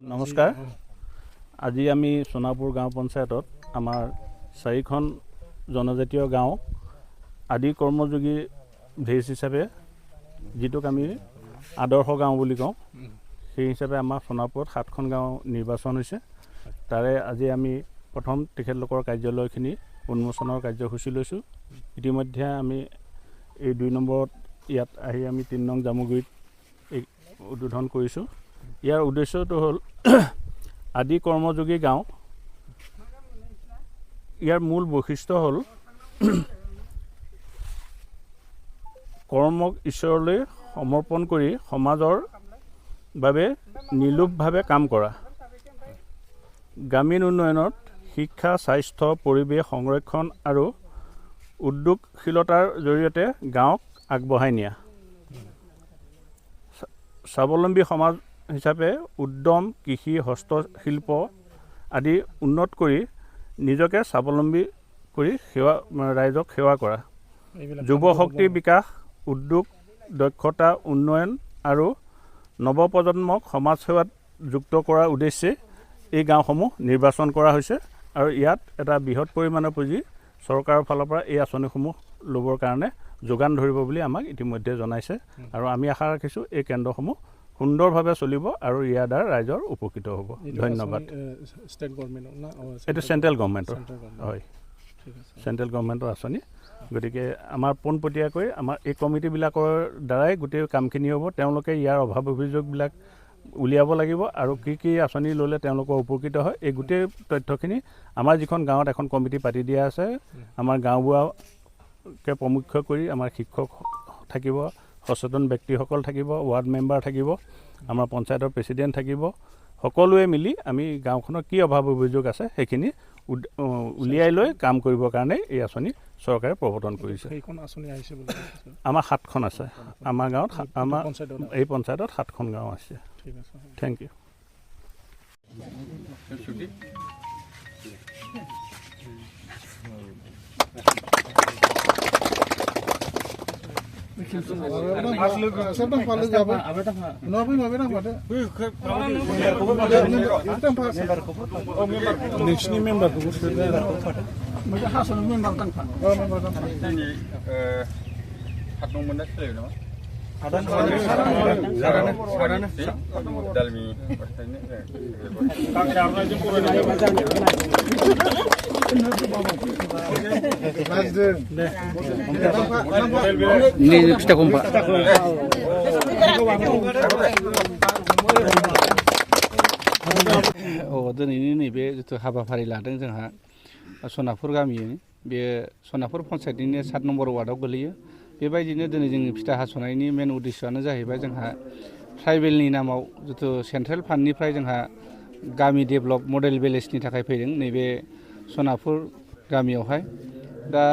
नमस्कार আজি আমি সোনাপুৰ গাঁও পঞ্চায়তত আমাৰ 4খন জনজাতীয় গাঁও আদি কৰ্মযোগী ভেজ হিচাপে যেটোক আমি আদৰ্শ গাঁও বুলি কওঁ সেই হিচাপে আমাৰ সোনাপুৰত 7খন গাঁও নিৰ্বাচন হৈছে তাৰে আজি আমি প্ৰথম তেখেতলোকৰ কাৰ্যালয়খিনি উন্মোচনৰ কাৰ্যসূচী লৈছো ইতিমধ্যে আমি এই 2 নম্বৰত ইয়াত আহি আমি 3 নং জামুগুৰিত উদ্বোধন কৰিছো ইয়াৰ উদ্দেশ্যটো হ'ল আদি কৰ্মযোগী গাঁও ইয়াৰ মূল বৈশিষ্ট্য হ'ল কৰ্মক ঈশ্বৰলৈ সমৰ্পণ কৰি সমাজৰ বাবে নিলুপভাৱে কাম কৰা গ্ৰামীণ উন্নয়নত শিক্ষা স্বাস্থ্য পৰিৱেশ সংৰক্ষণ আৰু উদ্যোগশীলতাৰ জৰিয়তে গাঁওক আগবঢ়াই নিয়া স্বাৱলম্বী সমাজ হিচাপে উদ্যম কৃষি হস্তশিল্প আদি উন্নত কৰি নিজকে স্বাৱলম্বী কৰি ৰাইজক সেৱা কৰা যুৱ শক্তি বিকাশ উদ্যোগ দক্ষতা উন্নয়ন আৰু নৱপ্ৰজন্মক সমাজ সেৱাত যুক্ত কৰাৰ উদ্দেশ্যে এই গাঁওসমূহ নিৰ্বাচন কৰা হৈছে আৰু ইয়াত এটা বৃহৎ পৰিমাণৰ পুঁজি চৰকাৰৰ ফালৰ পৰা এই আঁচনিসমূহ ল'বৰ কাৰণে যোগান ধৰিব বুলি আমাক ইতিমধ্যে জনাইছে আৰু আমি আশা ৰাখিছোঁ এই কেন্দ্ৰসমূহ সুন্দৰভাৱে চলিব আৰু ইয়াৰ দ্বাৰা ৰাইজৰ উপকৃত হ'ব ধন্যবাদ ষ্টেট গভৰ্ণমেণ্টৰ না এটা চেণ্ট্ৰেল গভৰ্ণমেণ্টৰ হয় চেণ্ট্ৰেল গভৰ্ণমেণ্টৰ আঁচনি গতিকে আমাৰ পোনপটীয়াকৈ আমাৰ এই কমিটিবিলাকৰ দ্বাৰাই গোটেই কামখিনি হ'ব তেওঁলোকে ইয়াৰ অভাৱ অভিযোগবিলাক উলিয়াব লাগিব আৰু কি আঁচনি ল'লে তেওঁলোকৰ উপকৃত হয় এই গোটেই তথ্যখিনি আমাৰ যিখন গাঁৱত এখন কমিটি পাতি দিয়া আছে আমাৰ গাঁওবুঢ়াকে প্ৰমুখ্য কৰি আমাৰ শিক্ষক থাকিব সচেতন ব্যক্তিসকল থাকিব ৱাৰ্ড মেম্বাৰ থাকিব আমাৰ পঞ্চায়তৰ প্ৰেচিডেণ্ট থাকিব সকলোৱে মিলি আমি গাঁওখনৰ কি অভাৱ অভিযোগ আছে সেইখিনি উলিয়াই লৈ কাম কৰিবৰ কাৰণে এই আঁচনি চৰকাৰে প্ৰৱৰ্তন কৰিছে সেইখন আঁচনি আহিছে বুলি আমাৰ 7খন আছে আমাৰ গাঁৱত আমাৰ এই পঞ্চায়তত 7খন গাঁও আছে ঠিক আছে থেংক ইউ फिथा कम्पा दिनैनि नैबे जिथु हाबाफारि लादों जोंहा सनापुर गामिनि बे सनापुर पन्सायतनिनो 7 नम्बर वार्डआव गोलैयो बेबायदिनो दिनै जोंनि फिथा हास'नायनि मेन उद्देश्यआनो जाहैबाय जोंहा ट्राइबेलनि नामाव जिथु सेन्ट्रेल फान्डनिफ्राय जोंहा गामि डेभेलप मडेल भिलेजनि थाखाय फैदों नैबे सनापुर गामियावहाय दा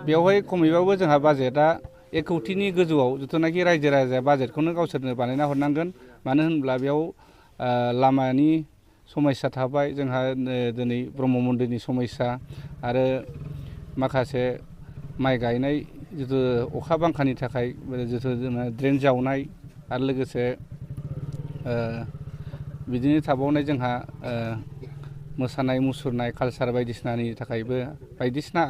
बेवहाय खमैबाबो जोंहा बाजेटआ 1 कौटिनि गोजौआव जिथुनाखि रायजो राजाया बाजेटखौनो गावसोरनो बानायना हरनांगोन मानो होनब्ला बेयाव लामानि समस्या थाबाय जोंहा दिनै ब्रह्म मन्दिरनि समस्या आरो माखासे माइ गायनाय जिथु अखा बांखानि थाखाय जिथु ड्रेन जावनाय आरो लोगोसे बिदिनो थाबावनाय जोंहा मोसानाय मुसुरनाय कालचार बायदिसिनानि थाखायबो बायदिसिना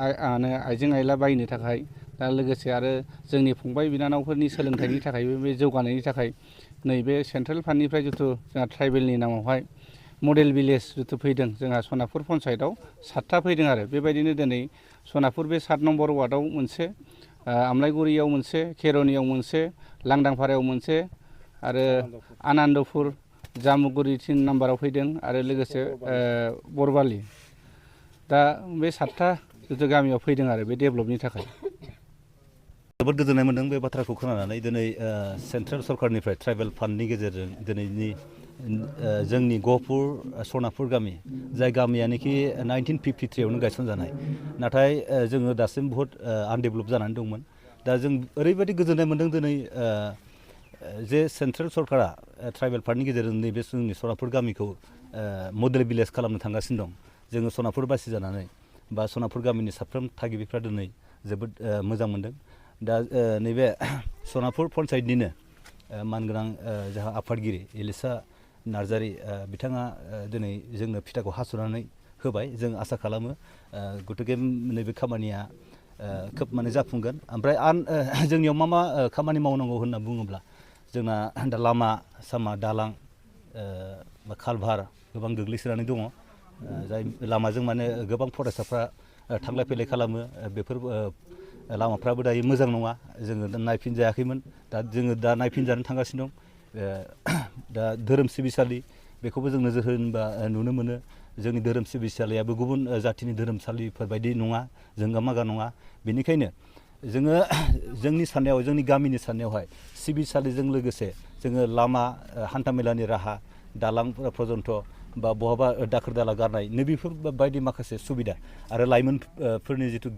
आइजें आइला बायनो थाखाय दा लोगोसे आरो जोंनि फंबाय बिनानावफोरनि सोलोंथाइनि थाखायबो बे जौगानायनि थाखाय नैबे सेन्ट्रेल फान्डनिफ्राय जिथु जोंहा ट्राइबेलनि नामावहाय मडेल भिलेज जिथु फैदों जोंहा सनापुर पन्सायतआव 7था फैदों आरो बेबायदिनो दिनै सनापुर बे 7 नम्बर वार्डआव मोनसे आमलाइगुरियाव मोनसे खेरनियाव मोनसे लांदांफारायाव मोनसे आरो आनन्दपुर जामुगुरि 3 नाम्बाराव फैदों आरो लोगोसे बरबालि दा बे 7था जिथु गामियाव फैदों आरो बे डेभेलपनि थाखाय जोबोद गोजोननाय मोनदों बे बाथ्राखौ खोनानानै दिनै सेन्ट्रेल सरकारनिफ्राय ट्राइबेल फान्डनि गेजेरजों दिनैनि जोंनि गहपुर सनापुर गामि जाय गामियानोखि 1953आवनो गायसनजानाय नाथाय जोङो दासिम बहुत आनडेभेलप जानानै दंमोन दा जों ओरैबायदि गोजोननाय मोनदों दिनै जे सेन्ट्रेल सरकारा ट्राइबेल फान्डनि गेजेरजों नैबे जोंनि सनापुर गामिखौ मडेल भिलेज खालामनो थांगासिनो दं जोङो सनापुर बासि जानानै बा सनापुर गामिनि साफ्रोम थागिबिफ्रा दिनै जोबोद मोजां मोनदों दा नैबे सनापुर पन्सायतनिनो मानगोनां जोंहा आफादगिरि इलिसा नार्जारि बिथाङा दिनै जोंनो फिथाखौ हास'नानै होबाय जों आसा खालामो गतिके नैबे खामानिया खोब माने जाफुंगोन ओमफ्राय जोंनियाव मा खामानि मावनांगौ होनना बुङोब्ला जोंना दा लामा सामा दालां बा कालभार गोबां गोग्लैसोनानै दङ जाय लामाजों माने गोबां फरायसाफ्रा थांलाय फैलाय खालामो बेफोर लामाफ्राबो दायो मोजां नङा जोङो नायफिनजायाखैमोन जोङो दा नायफिनजानो थांगासिनो दं दा धोरोम सिबिसालि बेखौबो जों नोजोर होनबा नुनो मोनो जोंनि धोरोम सिबिसालियाबो गुबुन जाथिनि धोरोमसालिफोर बायदि नङा जोंगा मागा नङा बेनिखायनो जोङो जोंनि साननायाव जोंनि गामिनि साननायावहाय सिबिसालिजों लोगोसे जोङो लामा हान्थामेलानि राहा दालां पर्यन्त बा बहाबा दाखोर दाला गारनाय नैबेफोर बायदि माखासे सुबिदा आरो लाइमोनफोरनि जिथु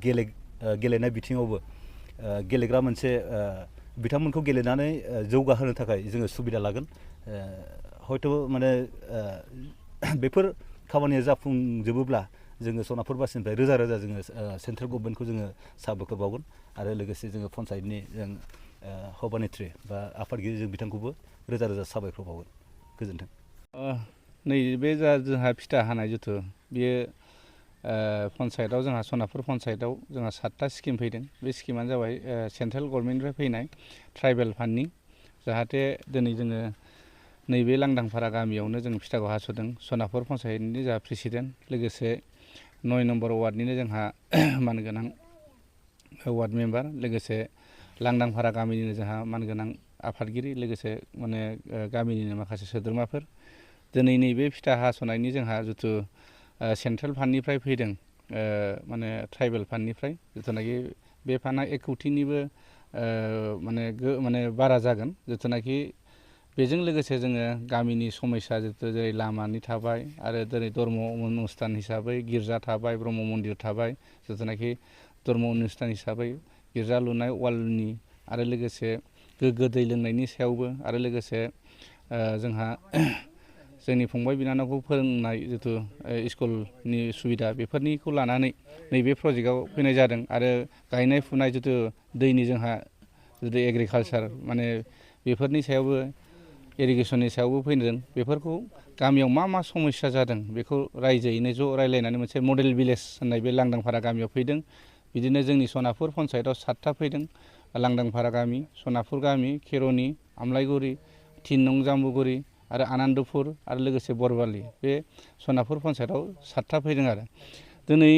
गेलेनाय बिथिङावबो गेलेग्रा मोनसे बिथांमोनखौ गेलेनानै जौगाहोनो थाखाय जोङो सुबिदा लागोन हयथ' माने बेफोर खामानिया जाफुंजोबोब्ला जोङो सनापुर बासिनिफ्राय रोजा रोजा जोङो सेन्ट्रेल गभर्नमेन्टखौ जोङो साबायखर बावगोन आरो लोगोसे जोङो पन्सायतनि जों सभानेत्रि बा आफादगिरि जों बिथांखौबो रोजा रोजा साबायखर बावगोन गोजोन्थों नैबे जा जोंहा फिथा हानाय जिथु बेयो पन्सायतआव जोंहा सनापुर पन्सायतआव जोंहा 7टा स्किम फैदों बे स्किमानो जाबाय सेन्ट्रेल गभर्नमेन्टनिफ्राय फैनाय ट्राइबेल फान्डनि जाहाथे दिनै जोङो नैबे लांदांफारा गामियावनो जों फिथाखौ हास'दों सनापुर पन्सायतनि जोंहा प्रेसिडेन्ट लोगोसे 9 नम्बर वार्डनिनो जोंहा मानगोनां वार्ड मेम्बार लोगोसे लांदांफारा गामिनिनो जोंहा मानगोनां आफादगिरि लोगोसे माने गामिनिनो माखासे सोद्रोमाफोर दिनै नैबे फिथा हास'नायनि जोंहा जिथु सेन्ट्रेल फान्डनिफ्राय फैदों माने ट्राइबेल फान्डनिफ्राय जिथुनाखि बे फान्डआ 1 कौटिनिबो माने बारा जागोन जिथुनाखि बेजों लोगोसे जोङो गामिनि समस्या जिथु जेरै लामानि थाबाय आरो दिनै धर्म अनुष्ठान हिसाबै गिर्जा थाबाय ब्रह्म मन्दिर थाबाय जिथुनाखि धर्म अनुष्ठान हिसाबै गिर्जा लुनाय वालनि आरो लोगोसे गोग्गो दै लोंनायनि सायावबो आरो लोगोसे जोंहा जोंनि फंबाय बिनानावखौ फोरोंनाय जिथु स्कुलनि सुबिदा बेफोरनिखौ लानानै नैबे प्रजेक्टआव फैनाय जादों आरो गायनाय फुनाय जिथु दैनि जोंहा जिथु एग्रिकालसार माने बेफोरनि सायावबो इरिगेसननि सायावबो फैदों बेफोरखौ गामियाव मा समस्या जादों बेखौ रायजोयैनो ज' रायज्लायनानै मोनसे मडेल भिलेज होननाय बे लांदांफारा गामियाव फैदों बिदिनो जोंनि सनापुर पन्सायतआव 7टा फैदों लांदांफारा गामि सनापुर गामि खेर'नि आमलाइगुरि 3 नं जाम्बुगुरि आरो आनन्दपुर आरो लोगोसे बरबालि बे सनापुर पन्सायतआव 7टा फैदों आरो दिनै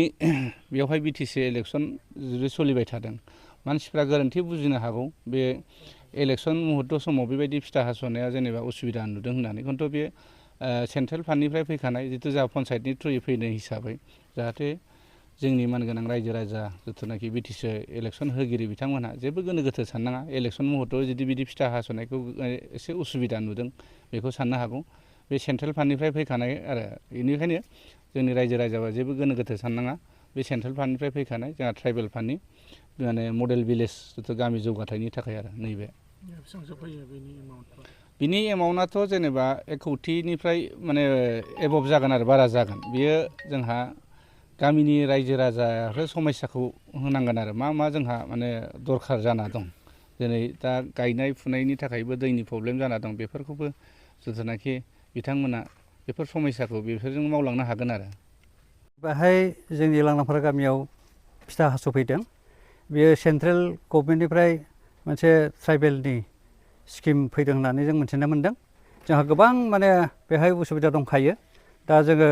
बेवहाय बिटिसि इलेक्सन जुदि सोलिबाय थादों मानसिफ्रा गोरोन्थि बुजिनो हागौ बे इलेक्सन मुहुर्त समाव बेबायदि फिथा हास'नाया जेनेबा उसुबिदा नुदों होननानै खिन्थु बे सेन्ट्रेल फान्डनिफ्राय फैखानाय जिथु जा पन्सायतनि थ्रुयै फैनाय हिसाबै जाहाथे जोंनि मानगोनां रायजो राजा जिथुनाखि बिटिसि इलेक्सन होगिरि बिथांमोनहा जेबो गोनो गोथो साननाङा इलेक्सन मुहुर्तआव जुदि बिदि फिथा हास'नायखौ एसे उसुबिदा नुदों बेखौ साननो हागौ बे सेन्ट्रेल फान्डनिफ्राय फैखानाय आरो बेनिखायनो जोंनि रायजो राजाया जेबो गोनो गोथो साननाङा बे सेन्ट्रेल फान्डनिफ्राय फैखानाय जोंहा ट्राइबेल फान्डनि माने मडेल भिलेज जिथु गामि जौगाथायनि थाखाय आरो नैबे बिनि एमाउन्टआथ' जेनेबा 1 कौटिनिफ्राय माने एबभ जागोन आरो बारा जागोन बियो जोंहा गामिनि रायजो राजायासो समस्याखौ होनांगोन आरो मा जोंहा माने दरखार जाना दं दिनै दा गायनाय फुनायनि थाखायबो दैनि प्रब्लेम जाना दं बेफोरखौबो जिथुनाखि बिथांमोना बेफोर समस्याखौ बेफोरजों मावलांनो हागोन आरो बेहाय जोंनि लांदांफारा गामियाव फिथा हास'फैदों बेयो सेन्ट्रेल गभर्नमेन्टनिफ्राय मोनसे ट्राइबेलनि स्किम फैदों होननानै जों मिथिनो मोन्दों जोंहा गोबां माने बेहाय उसुबिदा दंखायो दा जोङो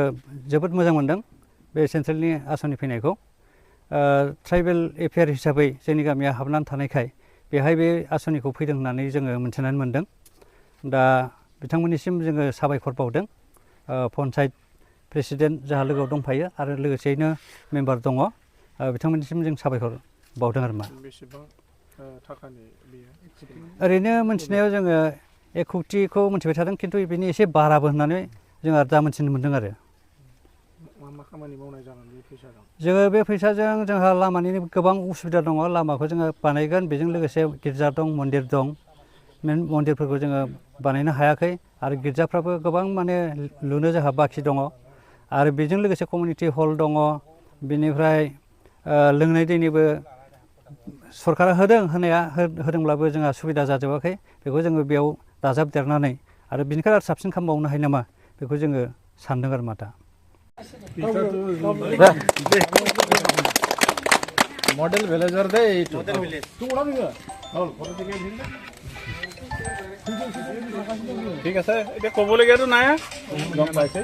जोबोद मोजां मोन्दों बे सेन्ट्रेलनि आसनि फैनायखौ ट्राइबेल एफेयार हिसाबै जोंनि गामिया हाबनानै थानायखाय बेहाय बे आसनिखौ फैदों होननानै जोङो मिथिनानै मोन्दों दा बिथांमोननिसिम जोङो साबायखर बावदों पन्सायत प्रेसिडेन्ट जोंहा लोगोआव दंफायो आरो लोगोसेयैनो मेम्बार दङ बिथांमोननिसिम जों साबायखर बावदों आरो मा बेसेबां थाखानि बेयो ओरैनो मिथिनायाव जोङो 1 कौटिखौ मिथिबाय थादों खिन्थु बेनि एसे बाराबो होननानै जों दा मिथिनो मोन्दों आरो मा खामानि मावनाय जागोन बे फैसाजों जोङो बे फैसाजों जोंहा लामानि गोबां उसुबिदा दङ लामाखौ जोङो बानायगोन बेजों लोगोसे गिर्जा दं मन्दिर दं मन्दिरफोरखौ जोङो बानायनो हायाखै आरो गिर्जाफ्राबो गोबां माने लुनो जोंहा बाखि दङ आरो बेजों लोगोसे कमिउनिटि हल दङ बेनिफ्राय लोंनाय दैनिबो सरकारा होदोंब्लाबो जोंहा सुबिदा जाजोबाखै बेखौ जोङो बेयाव दाजाबदेरनानै आरो बिनिफ्राय आरो साबसिन खालामबावनो हायो नामा बेखौ जोङो सानदों आरो मा दा মডেল ভিলেজৰ দে এইটো ঠিক আছে এতিয়া ক'বলগীয়াতো নাই গম পাইছে